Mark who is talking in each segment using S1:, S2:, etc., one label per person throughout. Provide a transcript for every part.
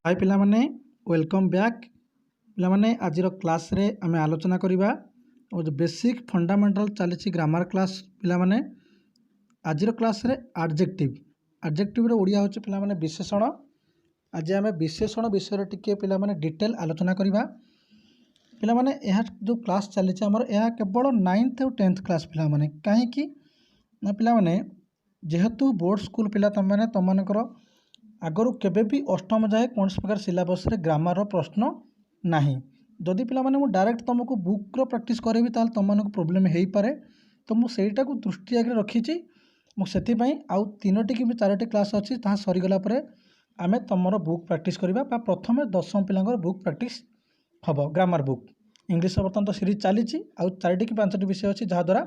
S1: हाय पिला माने welcome back पिला माने आज क्लास रे आमे आलोचना करिबा और जो बेसिक फंडामेंटल चली ग्रामर क्लास पिला माने आज क्लास रे एडजेक्टिव रे ओडिया होचे पिला माने विशेषण। आज आमे विशेषण विषय रे टिके पिला माने डिटेल आलोचना करिबा। पिला माने यह जो क्लास चली हमर यह केवल 9th और 10th क्लास पिला माने काहे कि ना पिला माने जेहेतु बोर्ड स्कूल पिला तम माने तम मानकर आगरू केबे भी अष्टम जाए कौन प्रकार सिलेबस रे ग्रामर प्रश्न नाही। जदि पिला माने मु डायरेक्ट तुमको बुक रो प्रैक्टिस करेबी ताल तुम मानक प्रॉब्लम हेई पारे। तो मु सेटा को दृष्टि आगे रखीची मु सेति पई आउ तीनोटी कि चारोटी क्लास अछि ता सरी गला परे आमे तमरो बुक प्रैक्टिस करिबा बा प्रथमे दशम पिलांगर बुक प्रैक्टिस हबो ग्रामर बुक इंग्लिश बर्तमान तो सीरीज चली आउ चारोटी कि पांचटी विषय अछि जहा द्वारा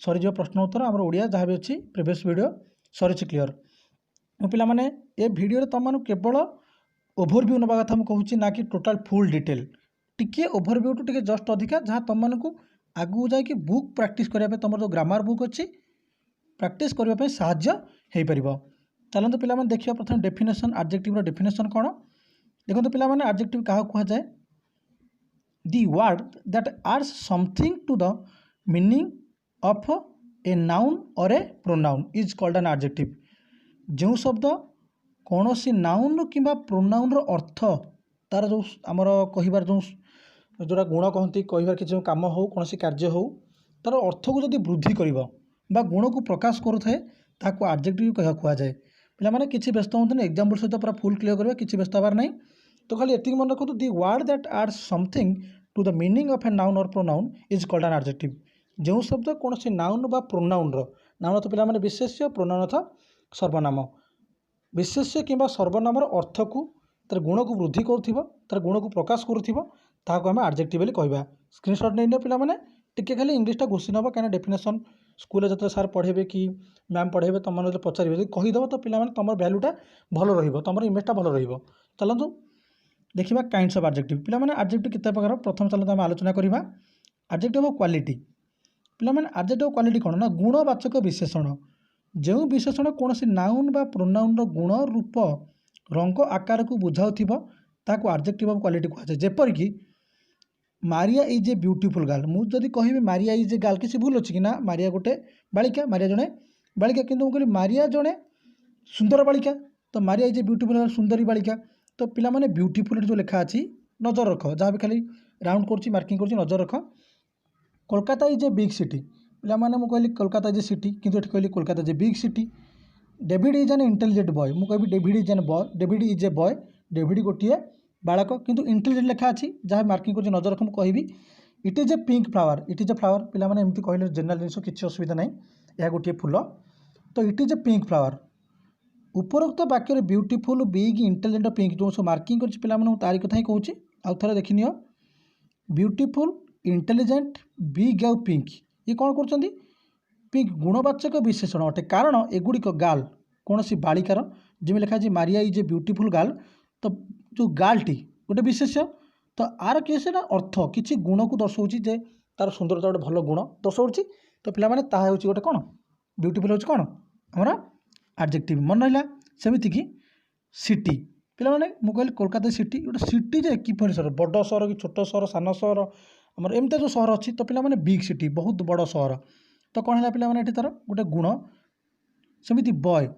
S1: सरीज प्रश्न उत्तर आम ओडिया जहाँ भी अच्छी प्रिवियस वीडियो सरी क्लीयर। पिला माने ए वीडियो तुम मानक केवल ओभरव्यू नवा कथा मुझे कहूँ ना कि टोटाल फुल डिटेल टिके ओभरव्यू टू टिके जस्ट अधिका जहाँ तुम मानक आगू जाकि बुक प्रैक्टिस करने तुम जो ग्रामर बुक अच्छी प्रैक्टिस करने साहाय्य हो पार। चलते पिला माने देखिए प्रथम डेफिनेशन एडजेक्टिव डेफिनेशन कौन देखो पिला माने एडजेक्टिव क्या कहा जाए the word that adds something to the meaning of a noun or a pronoun is called an adjective. जो शब्द कौन सी नाउन कि प्रोनाउन अर्थ तार जो आमर कहार जो जोड़ा गुण कहती कहार किसी कम हो कौन सी कार्य हो तार अर्थ को जब वृद्धि कर गुण को प्रकाश करुए ताकू एडजेक्टिव कह जाए। पिला माने किसी व्यस्त हूँ एग्जाम्पल सहित पूरा फुल क्लियर करवा किसी व्यस्त हबार नहीं। तो खाली एति मन रखु the word that adds something to the meaning of a noun or pronoun is called an adjective. जो शब्द कौन सी नाउन बा प्रोनाउन नाउन तो पिला माने विशेष्य प्रोनाउन था सर्वनाम विशेष्य कि सर्वनाम अर्थ को तार गुण को वृद्धि कर गुण को प्रकाश करें एडजेक्टिव कहवा। स्क्रीनशॉट नहीं पिला माने टिके खाली इंग्लिशटा घोषी नब कहीं डेफिनेशन स्कूल जो सार पढ़े कि मैम पढ़े तुम मैंने पचारे जो कहीदेव तो पिला तुम वैल्यूटा भल रम इमेजटा भल रलतु देखा काइंड्स ऑफ एडजेक्टिव। पिला माने एडजेक्टिव कितना प्रकार प्रथम चलते आम आलोचना करवा एडजेक्टिव ऑफ क्वालिटी। पिला माने एडजेक्टिव ऑफ क्वालिटी कौन ना गुणवाचक विशेषण जो विशेषण कौन सी नाउन बा प्रोनाउन गुण रूप रंग आकार को बुझाऊ ताकू एडजेक्टिव ऑफ क्वालिटी कहुए। जेपरिक Maria is a beautiful girl मुझे कहि मारिया इज ए गर्ल किसी भूल अच्छी कि ना मारिया गोटे बालिका मारिया जड़े बालिका किंतु मुझे मारिया जड़े सुंदर बालिका तो Maria is a beautiful girl सुंदरी बालिका। तो पिला माने ब्यूटीफुल जो लिखा अच्छी नजर रख जहाँ भी खाली राउंड कर मार्किंग कर नजर रख। Kolkata is a big city पिला माने मु कहली कोलकाता इज ए सिटी किंतु एठी कहली Kolkata is a big city. David is an intelligent boy मु कहबी David is N boy David is a boy David गोटे बालक किंतु इंटेलिजेंट लिखा अच्छी जहाँ मार्किंग कर नजर रख मुझे it is a pink flower it is a flower पिला माने एमती कहले जनरल जिनिस किसी असुविधा नहीं यह गोटे फूल तो it is a pink flower. उपरोक्त वाक्य ब्यूटीफुल बिग इंटेलिजेंट पिंक जो सब मार्किंग कर पिला माने तारी कथा ही कहूँ आउ थे देखनी ब्यूटीफुल इंटेलिजेंट बिग आउ पिंक ये कौन कर पिंक गुणवाचक विशेषण अटे कारण एगुड़िक गार्ल कौन सी बालिकार जमी लिखा Maria is a beautiful girl तो जो गार्लटी गोटे विशेष्य तो आर किसी ना अर्थ किसी गुण को दर्शाऊँ जे तार सुंदरता गोटे भल गुण दर्शाऊँ तो पिला माने ताहा होची गोटे कौन ब्यूटीफुल होची कौन हमारा एडजेक्टिव मन रहा। सेमिति कि सिटी पिला माने मु कहली कोलकाता सिटी गोटे सिटी जे किपरि सहर बड़ सहर कि छोट सहर सान सहर आमर एमती जो सहर अच्छी तो पिला माने बिग सिटी बहुत बड़ सहर तो कौन है पिला माने एठी तार गोटे गुण। सेमिति boy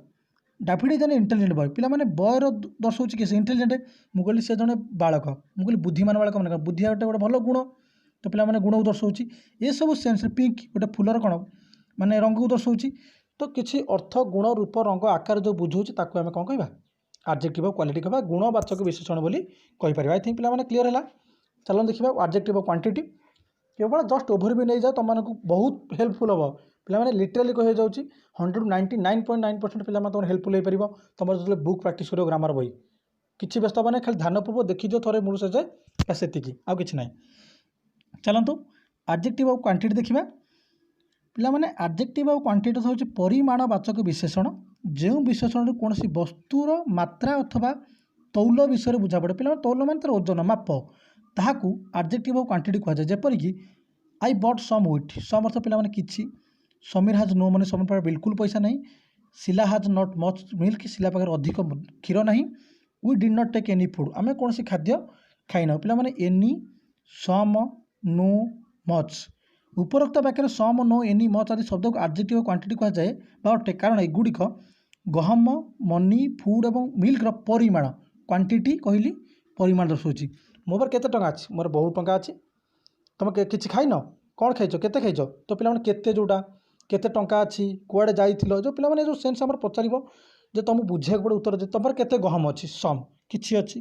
S1: David is an intelligent boy पिला माने बॉय रो दर्शाऊँ कि इंटेलिजेंट मु कहली से जने बालक मु कहली बुद्धिमान बालक माने बुद्धि गोटे गोटे भल गुण तो पिला माने गुण को दर्शाऊँ ये सब सेन्स पिंक गोटे फूलर कौन माने रंग को दर्शाऊँ तो किसी अर्थ गुण रूप रंग आकार जो बुझाऊँ ताकू आम कौन कहवा एडजेक्टिव ऑफ क्वालिटी कहवा गुणवाचक विशेषण बोली कहीपर। आई थिंक पिला माने क्लीयर है। चलो देखा एडजेक्टिव ऑफ क्वांटिटी केवल जस्ट ओभरव्यू नहीं जाए तुम मानक बहुत हेल्पफुल हम पिला माने लिटराली कह जाऊँगी 199.9% पिला तुम हेल्पफुल हो पार तुम जो बुक प्रैक्टिस करो ग्रामर बही किसी व्यस्त मैंने खाली ध्यानपूर्वक देखीज थे मूल से जाए से आउ कि ना। चलतु एडजेक्टिव ऑफ क्वांटिटी देखा पिला माने एडजेक्टिव ऑफ क्वांटिटी हूँ परिमाणवाचक विशेषण जो विशेषण कौन सी वस्तुर मात्रा अथवा तौल विषय बुझा पड़े पिला तौल मान तार ओजन माप ताकू एडजेक्टिव ऑफ क्वांटिटी कहुए। जेपरिक I bought some wheat some अर्थ पिला माने किछि समीर हाज नो माने समीर पाखे बिल्कुल पैसा नहीं शिला हाज नॉट मच मिल्क शिला पाखे अधिक क्षीर नहीं we did not take any food आम कौन खाद्य खाई ना पे एनी सम नो मच उपरोक्त वाक्य सम नो एनी मच आदि शब्द को एडजेक्टिव क्वांटिटी कह जाए अटे कारण एगुड़िक गहम मनी फूड और मिल्क परिमाण क्वांटिटी कहली परिमाण दर्शाऊँ मो पाखे केते टंका अच्छी मोर बहुत टंका अच्छी तुम किसी खाइन कौन खाइच केते खाइच तो पे केते जोटा केते टंका अच्छी कुआड़े जाइथिलो जो पे जो सेन्स आम पचार जो तुमको बुझे पड़े उत्तर दे तुम केते गहम अच्छी सम किसी अच्छी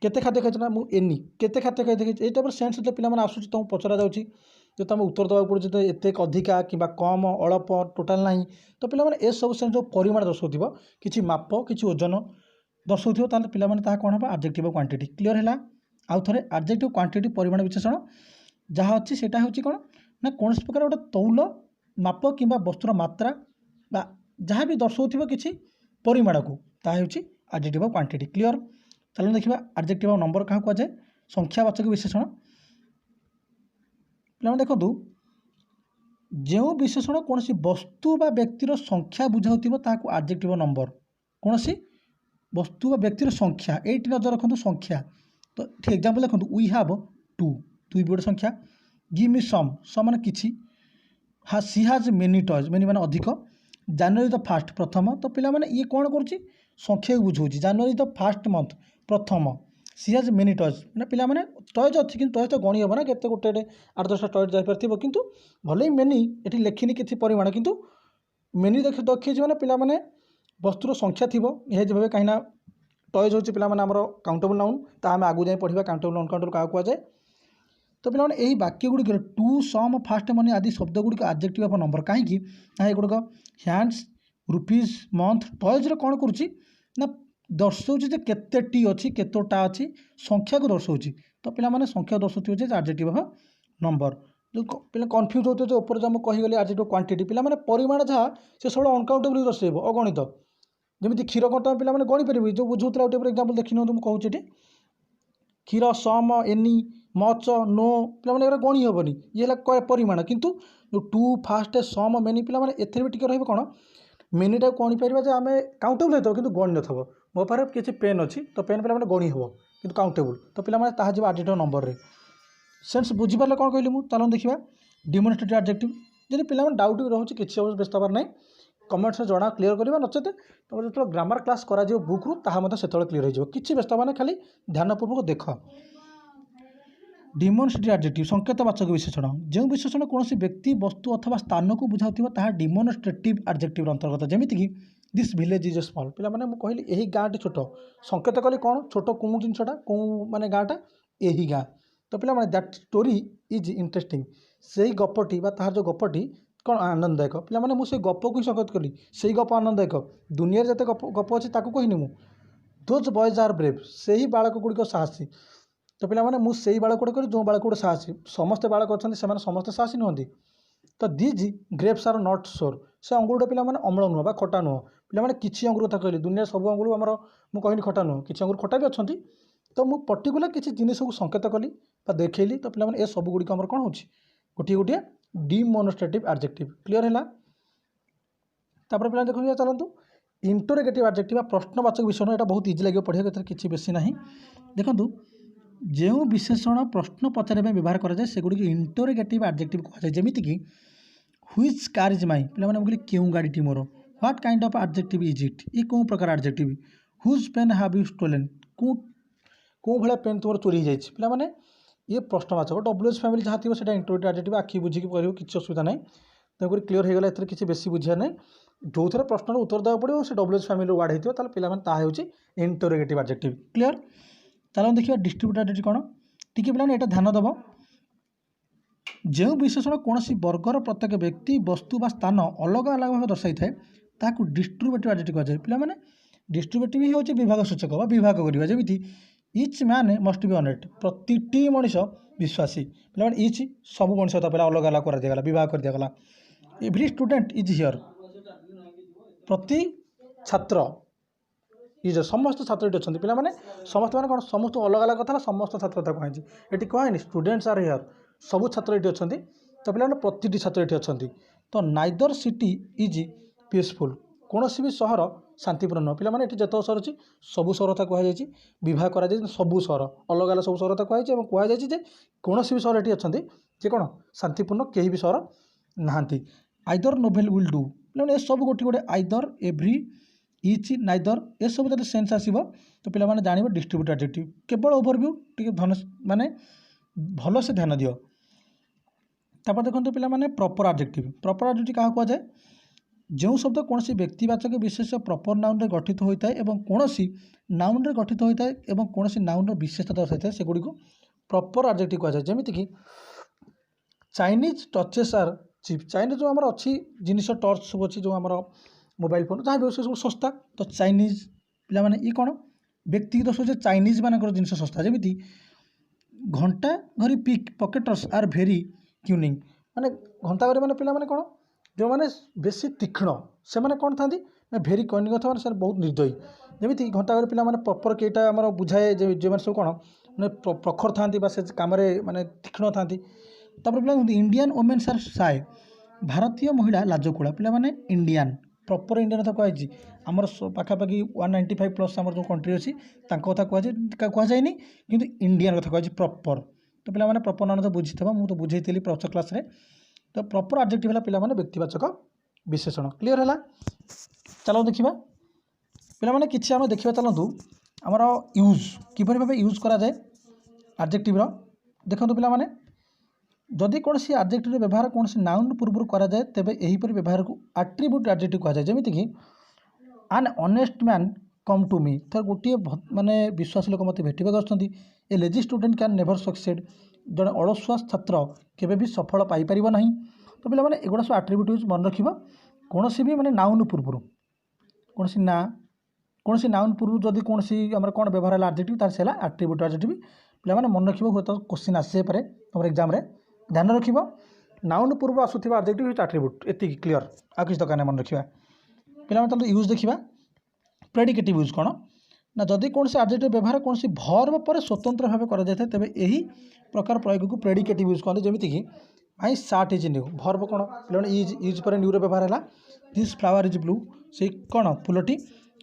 S1: केते खाद्य खाइछ ना मु एनी केते खाद्य खाई ये टाइप सेन्स जो पे आसूँ तुमको पचरा जाऊँगी जो तुम उत्तर देवा पड़े तो एत अधिका कि कम अल्प टोटाल ना तो पे ए सब सेन्स जो परिमाण दर्शाऊ कि माप कि ओजन दर्शाऊ पे कौन हम एडजेक्टिव क्वांटिटी क्लियर है आउ थे एडजेक्टिव क्वांटिटी परिमाण विशेषण जहाँ अच्छी से हूँ कौन ना कौन प्रकार गोटे तौल माप कि वस्तुर मात्रा जहाँ भी दर्शाऊ किसी परिमाण को ताहूँ एडजेक्टिव क्वांटिटी क्लियर चलो देखा एडजेक्टिव नंबर क्या कहुए संख्यावाचक विशेषण पे देखो जो विशेषण कौन वस्तु बा व्यक्तिर संख्या बुझाऊ ताकू एडजेक्टिव नंबर कौन वस्तु बा व्यक्तिर संख्या ये नजर रखु संख्या तो ठीक एग्जांपल देखो वी हैव टू भी गोटे संख्या गिव मी सम माने किछि सी हैज मेनी टॉयज मेनी माने अधिक जनवरी द फास्ट प्रथम तो पिला माने ये कौन करुच्ची संख्या को बुझाऊँ जनवरी द फास्ट मंथ प्रथम सी हैज मेनी टॉयज मैंने पिला माने टॉयज अच्छी कि टॉयज तो गणी हे ना केते गोटे 8-10टा टॉयज जापर कितु भले मेनी ये लिखिनी कि परिमाण कितु मेनी देखिए मैंने पिला माने वस्तुर संख्या थी निहाती भाव कहीं टॉयज हूँ पे काउंटेबल नाउन ता आम आगू जाए पढ़ा काउंटेबल अनकाउंटेबल क्या कहुए तो पे यही वाक्य गुड़िक टू सम फास्ट मनी आदि शब्द गुड़िक एडजेक्टिव ऑफ नंबर कहीं गुड़िक हैंड्स रुपीज मंथ टॉयज कौन करुच्ची ना दर्शाऊँ केते टी अच्छी केतोटा अच्छी संख्या को दर्शाऊँ तो पे संख्या दर्शाऊ एडजेक्टिव ऑफ नंबर जो पे कन्फ्यूज होते जो ऊपर जो कहीगली एडजेक्टिव क्वांटिटी पे परिमाण जहाँ से सब अनकाउंटेबल दर्शाइब अगणित जमी क्षीर कौन तुम पे गणी पारि जो बुझाऊला गोटे एग्जांपल देखी तुम कहूँ क्षीर सम एनी मच नो पे गणी हेनी ये परिमाण किंतु जो टू फास्ट सम मेनी पे एथे भी टे रहा मेनीटा गणी पार आम काउंटेबल होता कि गणी न मो पाखे किसी पेन अच्छी तो पेन पे गणी हे कि काउंटेबल तो पे एडजेक्टिव नंबर रे सेन्स बुझीपारे कौन कहली मुझे चलो देखा डिमोन्स्ट्रेटिव एडजेक्टिव जब पे डाउट भी रोचे किसी व्यस्त हबार ना कमेंट्स जना क्लीयर करवा नचेत तुम जो ग्रामर क्लास करा बुक्रु ताहा से क्लीयर हो किसी व्यस्त हबार खाली ध्यानपूर्वक देख डिमोन्स्ट्रेटिव एडजेक्टिव संकेतवाचक विशेषण जो विशेषण कौन व्यक्ति वस्तु अथवा स्थान को बुझाऊ डिमोन्स्ट्रेटिव एडजेक्टिव अंतर्गत जमीक दिस विलेज इज स्मॉल पे मैंने कहली यही गाँटी छोट संकेत कली कौन छोट कौ जिनटा कौ माने गाँटा यही गाँ तो पे दैट स्टोरी इज इंटरेस्टिंग से ही गपटी तार जो गपटी कौन आनंददायक पे मैंने मुझे गप को ही संकेत कली से गप आनंददायक दुनिया जिते गप अच्छी कहनी मुझे दोज बॉयज आर ब्रेव से ही बालक गुड़िक साहसी तो पे मैंने मुझे बालक गुड़े करी जो बालक गुड़े साहसी समस्ते बालक अच्छा से समस्ते साहसी नुहति तो दीज ग्रेप्स आर नॉट सोर से अंगुर पे अम्ल नुह खटा नुह पे किसी अंगुर कथा कहली दुनिया सब अंगुर आमर मुझे कहनी खटा नुह किसी अंगुर खटा भी अच्छा तो मुझे पर्टिकुलर किसी जिनिस को संकेत कली देखली तो पे ए सब गुड़िक आमर कौन हो गोटे गोटे डिमोन्स्ट्रेटिव एडजेक्टिव क्लीयर है तापर पे देखो चलतु इंटरोगेटिव एडजेक्टिव प्रश्नवाचक विशेषण यहाँ बहुत इजी लगे पढ़ा किसी बेसी ना देखो जो विशेषण प्रश्न पचारे व्यवहार कराए सेगुड़ी इंटरोगेटिव एडजेक्टिव कहुए जमीक व्हिच कार इज माई पे मैंने कहली क्यों गाड़ी मोर what kind of adjective is it ये कौन प्रकार एडजेक्टिव which pen have you stolen कौ भाया पेन तुम चोरी हो जाए पे ये प्रश्नवाचक डब्ल्यूएच फैमिली जहाँ थी से इंटरोगेटिव एडजेक्टिव आखि बुझी कह किसी असुविधा ना तेणुक क्लीयर हो गला ए किसी बेसी बुझा ना जो थे प्रश्न उत्तर देवा पड़ो से डब्ल्यूएच फैमिली वार्ड होता है पे इंटरोगेटिव एडजेक्टिव क्लीयर चलो देखिए डिस्ट्रीब्यूटर एडजेक्टिव कौन टी पे यहाँ ध्यान देव जो विशेषण कौन वर्गर प्रत्येक व्यक्ति वस्तु बा स्थान अलग अलग भाव दर्शाई था डिस्ट्रीब्यूटिव एडजेक्टिव कहुए पे डिस्ट्रीब्यूटिव ही हूँ विभाग सूचक विभाग करवा जमी etch man must be honest प्रति मनीष विश्वासी पे इच सब मनीष पे अलग अलग कर दिगला विभाग कर दिगला एवरी स्टूडेंट इज हियर प्रति छात्र इज समस्त छात्र ये अच्छा पे समस्त मैंने कौन समस्त अलग अलग कथा समस्त छात्र कहुई ये कहे स्टूडेंट्स आर हियर सबू छात्र ये अच्छा तो पे प्रति छात्र ये अच्छा तो नाइदर सिटी इज पीसफुल कौन भी सहर शांतिपूर्ण नुह पे जित स्वर अच्छी सबू स्वर कथा कहुई विवाह कर सबू स्वर अलग अलग सब स्वर कथा कहुई कहुई कौन भी स्वर ये अच्छा जे कौन शांतिपूर्ण कहीं भी स्वर नहांती आइदर नोवेल विल डू पे सब गोटे गोटे आइदर एव्री इच नाइदर ए सब जो सेन्स आसो तो पे जान डिस्ट्रीब्यूट एडजेक्टिव केवल ओवरव्यू टी माने भल से ध्यान दियो तापर देखो पे प्रॉपर एडजेक्टिव क्या कहुए जो शब्द कौन व्यक्तिवाचक विशेष प्रॉपर नाउन रे गठित होता है कौन नाउन रे गठित होता है कौन नाउन विशेषता दर्शाई है सेगुड़ी को प्रॉपर एडजेक्टिव कहुए जमीती कि Chinese touches are cheap Chinese जो आम अच्छी जिनिस टर्च सब अच्छी जो आम मोबाइल फोन जहाँ भी सब सस्ता तो चाइनीज पे ये कौन व्यक्तिगत सोचे चाइनीज मान जिन सस्ता जमीती घंटा घड़ी पिक पकेटर्स आर भेरी क्यूनिंग माने घंटा घड़ी मैंने पे कौन जो मैंने बेसी तीक्ष्ण से मैंने कौन था भेरी कनिंग था मैंने बहुत निर्दयी जमीती घंटा घड़ी पे प्रॉपर कईटा आम बुझाए जो मैंने सब कौन मैंने प्रखर था से कम माने तीक्ष्ण था पे इंडियन वोमेन्स आर साय भारतीय महिला लाजकुड़ा पे इंडियन प्रॉपर इंडियन कथा कहुई आमर पाखापाखि 195+ आम जो कंट्री अच्छी कथा कहुए कि इंडियन कथा कहुई प्रॉपर तो पे प्रॉपर नाम तो बुझी मुझे तो बुझे प्रॉपर क्लास रे तो प्रॉपर एडजेक्टिव है पे व्यक्तिवाचक विशेषण क्लीयर है चलो देखा पे कि आम देखा चलतु आमर यूज किपर भाव यूज कराए एडजेक्टिव देखो पे जदि कौन सी एडजेक्टिव व्यवहार कौन सी नाउन पूर्व कराए तेरे यहीपर व्यवहार को एट्रिब्यूट एडजेक्टिव कहुए जमीती कि an honest man come to me तो गोटे माने विश्वासी लोक मत भेटा आसुँच a lazy student can never succeed जड़े अलसुआ छात्र केवे भी सफल पाइपर ना तो पे एगुड़ा सब एट्रिब्यूट यूज मन रखा कौन भी माने नाउन पूर्व कौन सी नाउन पूर्व जदि कौन सी आम कौन व्यवहार है एडजेक्टिव तार से एट्रिब्यूट एडजेक्टिव पे मन रखिए हूँ तो क्वेश्चन आसे पारे तुम एग्जाम ध्यान रख नाउन पूर्व आसूबा एडजेक्टिव एट्रिब्यूट एति क्लीयर आ किसी दरकार मन रखा पे यूज देखा प्रेडिकेटिव यूज कौन ना जदि कौन से एडजेक्टिव व्यवहार कौन सी भर्ब पर स्वतंत्र भाव कराए तेज यही प्रकार प्रयोग को प्रेडिकेटिव यूज कहते जमीती कि माई सार्ट इज न्यू भर्ब कौन पे इज पर न्यू व्यवहार है दिस फ्लावर इज ब्लू से कौन फुलटी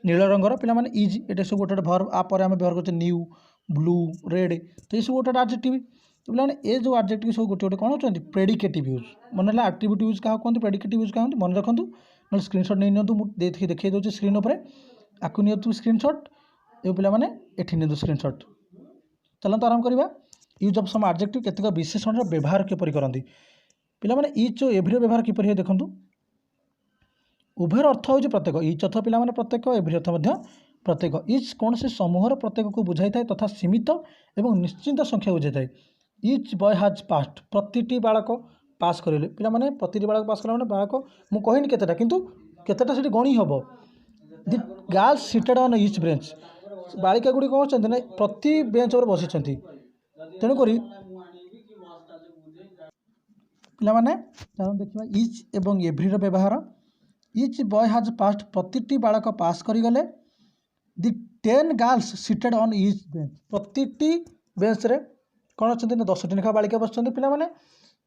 S1: नील रंगर पे इज ये सब गोटे भर्ब आप व्यवहार करते न्यू ब्लू रेड तो ये सब गोटे एडजेक्टिव तो पे ये जो एडजेक्टिव सब गोटे गोटे कौन होती प्रेडिकेटिव यूज मन है एट्रिब्यूट यूज क्या कहते प्रेडिकेटिव यूज क्या मन रखु ना स्क्रीनशॉट नहीं नियंतु मुझे देखिए दूसरी स्क्रीन पर आपको नियंतु स्क्रीनशॉट ये पे एठी नियंतु स्क्रीनशॉट चलते आरंभ करवा यूज ऑफ सम एडजेक्टिव केतक विशेषण व्यवहार किपरि करती पे इच और एव्री व्यवहार किपरि देखु उभयर अर्थ हूँ प्रत्येक इच अर्थ पे प्रत्येक एव्री अर्थ प्रत्येक इच कौन से समूहर प्रत्येक को बुझाई था तथा सीमित और निश्चिंत संख्या बुझाई था इच बॉय हाज पास्ट प्रति बालक पास करेंगे पे प्रति बालक पास कला बालक मुझे कहनी केतेटा किंतु केतेटा से गणी हम the girls seated on each bench बालिका गुड़ी कौन होती ना प्रति बेंच पर बसी तेणुक पे देखा इच एवं एव्री व्यवहार इच बॉय हाज पास्ट प्रति बालक पास करगले दि 10 girls seated on each bench प्रति बेंच रे कौन अच्छा 10टी लेखा बालिका बस पे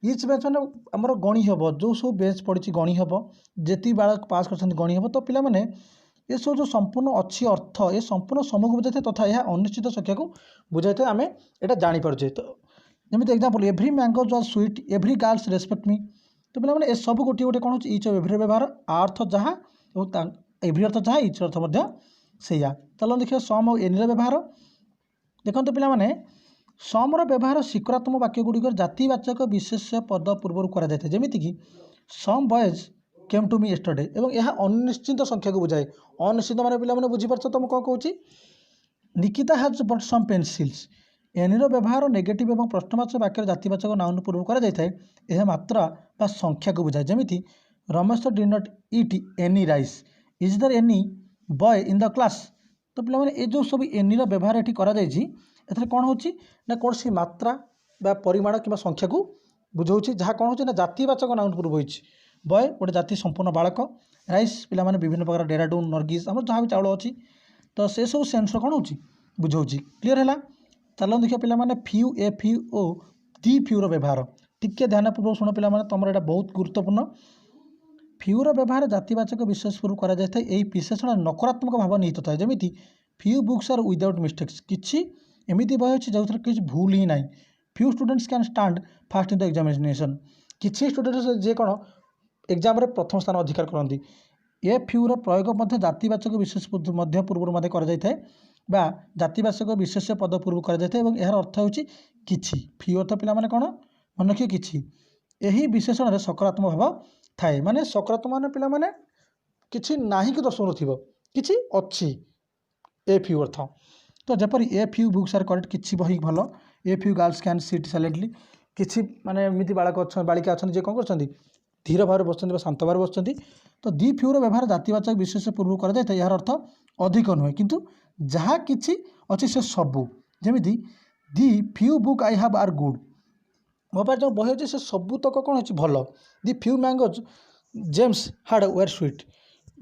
S1: इच बेंच मैंने आमर गणी हम जो सब बेंच पड़ी गणी हम जी बालक पास कर गणी हम तो पे ये सब जो संपूर्ण अच्छी अर्थ ये संपूर्ण समूह बुझाई था तथा यह अनिश्चित संख्या को बुझाई था आम यहाँ जापे तो जमी example every mango was sweet every girls respect मी तो पे ये सब गोटे गोटे कौन इच एव्री व्यवहार अर्थ जहाँ एव्री अर्थ जहाँ इच अर्थ से चलो देखिए सम और एनी व्यवहार देखो पे समर व्यवहार शिखरात्मक वाक्य गुड़िक जातिवाचक विशेष पद पूर्व कराए जमीती कि some boys came to me yesterday और यह अनिश्चित संख्या को बुझाए अनिश्चित माने पे बुझीपार तो मुझे कौन कहूँ निकिता हाज बट सम पेनसिल्स एनिर व्यवहार नेगेटिव और प्रश्नवाचक वाक्य जातिवाचक नाउन पूर्व कराए मात्रा बा संख्या को बुझाए जमीती Ramesh did not eat any rice is there any boy in the class तो पे ये जो सब एनिर व्यवहार ये कर कौन हो कौन सी मात्रा बा परिमाण कि संख्या को बुझाऊँ जहाँ कौन हो जातिवाचक नाउन पूर्व हो बॉय गोटे जाति संपूर्ण बालक राइस पे विभिन्न प्रकार डेराडून नर्गिस आम जहाँ भी चाउल अच्छी तो से सब सेन्स कौन हो बुझाऊँ क्लीयर है चलो देखिए पे फ्यू ए फ्यू ओ दी फ्यूर व्यवहार टिके ध्यानपूर्वक शुण पे तुम यहाँ बहुत गुरुत्वपूर्ण फ्यूर व्यवहार जातिवाचक विशेष पूर्व करा जाए यही विशेषण नकारात्मक भाव निहित थाए जमी few books are without mistakes किसी एमती बही अच्छी जो किसी भूल ही ना few students can stand fast in the examination किसी स्टूडेंट्स जे कौन एग्जाम प्रथम स्थान अधिकार करती ए फ्यूर प्रयोग जातिवाचक विशेष पूर्व कर जातिवाचक विशेष पद पूर्व कर यार अर्थ हो फ्यू अर्थ पिला माने कौन मन रखिए किसी यही विशेषण सकारात्मक भाव थाए माने सकारात्मक माने पिला माने किसी नाही कि दर्शाउ नथिबो किसी अच्छी ए फ्यू अर्थ तो जपरी a few books are correct किसी बही भल a few girls can sit silently किसी माने एमती बालिका अच्छा जे कौन कर धीर भाव बस शांत भाव बस तो दी फ्यूर व्यवहार जातिवाचक विशेष पूर्व कर यार अर्थ अधिक नुहे किंतु जहाँ किसी अच्छी से सबू जमी the few book I have are good मो पास जो बही अच्छे से सबू तक कौन अच्छी भल the few mangoes James hard were sweet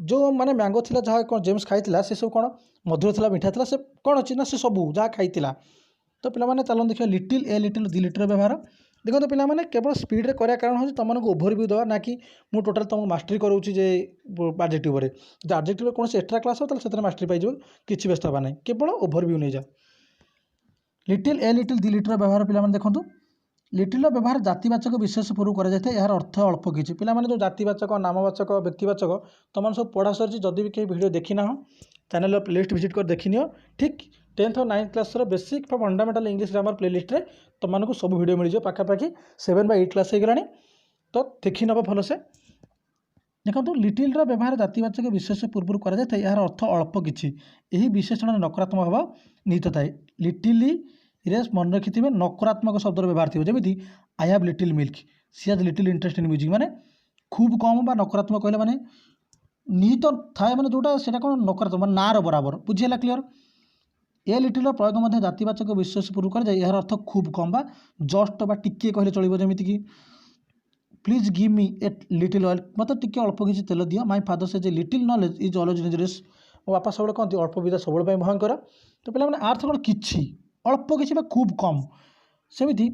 S1: जो माने मैंगो थिला जहाँ कौन जेम्स खाई से सब कौन मधुर था मीठा था से कौन अच्छी ना से सबू जहाँ खाई तो पे चलो देखिए little a little the litre व्यवहार देखो तो पे केवल स्पीड करा कारण हो तुमको ओभरव्यू देवा ना कि मुझे टोटाल तुमको मास्टरी करोची जे आडजेक्टिव जो आडजेक्टिव कौन से एक्स्ट्रा क्लास हो तो मास्टरी पाई किसी व्यस्त हवा ना केवल ओभरव्यू नहीं जा little a little the litre व्यवहार पे देखो लिटिल व्यवहार जातिवाचक विशेष पूर्व कर यार अर्थ अल्प किसी पे जो जातिवाचक नामवाचक व्यक्तिवाचक तुम सब पढ़ा सर जदि भी कहीं वीडियो देखी ना चैनल प्लेलिस्ट विजिट कर देखी नियो ठीक 10th और 9th class basic fundamental English grammar playlist रे तुमको सब वीडियो मिल जाए पाखापाखि 7 by 8 क्लास हो गलानी तो देखी नब भलसे देखो लिटिल व्यवहार जातिवाचक विशेष पूर्व कर यार अर्थ अल्प किसी यही विशेषण नकारात्मक भाव निहित थाए लिटिली रे मन रखि नकारात्मक शब्द व्यवहार थी जमी I have little milk she has little interest in music माने खूब कम बा नकारात्मक कहले माने निहित थाए माने जोटा सेटा कौन नकारात्मक माने नार बराबर बुझीला क्लियर ए लिटिल प्रयोग जातिवाचक विशेष पूर्व कर यार अर्थ खूब कम बा जस्ट बा टिके कहले चलिबो जमिति कि please give me a little oil मत टिके अल्प किसी तेल दियो माय फादर से जे little knowledge is always dangerous मो बापा सब कहते अल्प विद्या सब भयंकर तो पे अर्थ कौन किसी अल्प किसी खूब कम सेमिति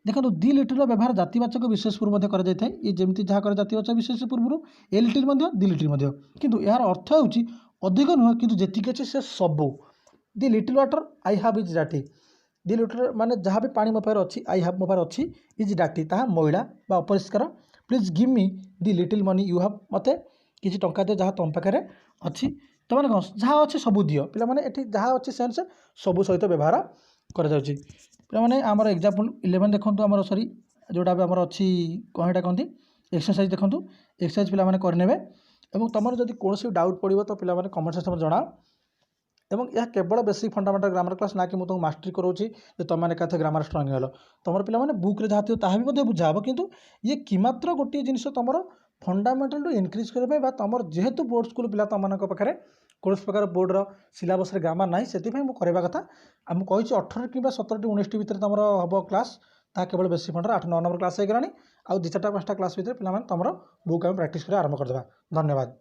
S1: देखो दी लिटिल व्यवहार जातिवाचक विशेष पूर्व कर ये जमी जहाँ कर जातिवाचक विशेष पूर्व ए लिटिल दी लिटिल किंतु यार अर्थ हो अधिक नुह कि जी अच्छे से सबू the little water I have is डाटी दी लिटिल माने जहाँ भी पानी मो पाखे अच्छी आई हैव मो पाखे अच्छी इज डाटी ताहा मैला बा अपरिष्कार please give me the little money you have मते किसी टंका दियो जहाँ तुम पाखे अच्छी तो मैंने कौन जहाँ अच्छे सबू दियो पे जहाँ अच्छी सेन्स सबू सहित व्यवहार कर पे आमर एग्जाम्पल 11 देखो आमर सॉरी जोटा भी आमर अच्छी कौन एटा कहती एक्सरसाइज देखो एक्सरसाइज पे करने और तुम जब कौन डाउट पड़ो तो पे कमेंट सेक्शन में जनाओ एवं यह केवल बेसिक फंडामेंटल ग्रामर क्लास ना कि मुझे तुमको मास्टरी करोची तुम मैंने कहते ग्रामर स्ट्रंग हेलो तुम पे बुक जहाँ थी ताहा भी बुझा हे कि ये किमात्र गोटे जिन तुम फंडामेंटल टू इनक्रिज करने तुम जेहेतु बोर्ड स्कूल पिला तुम पाखे कौन प्रकार बोर्डर सिलेबस ग्रामर ना से मुझे कथा आम कही 18 कि 17 19 भितर तुम हम क्लास ता केवल बेसिक फंडर 8 9 नंबर क्लास हो गलानी आउ 2 4 5 क्लास भितर पे तुम बुक आम प्राक्ट कर आरंभ करदे धन्यवाद।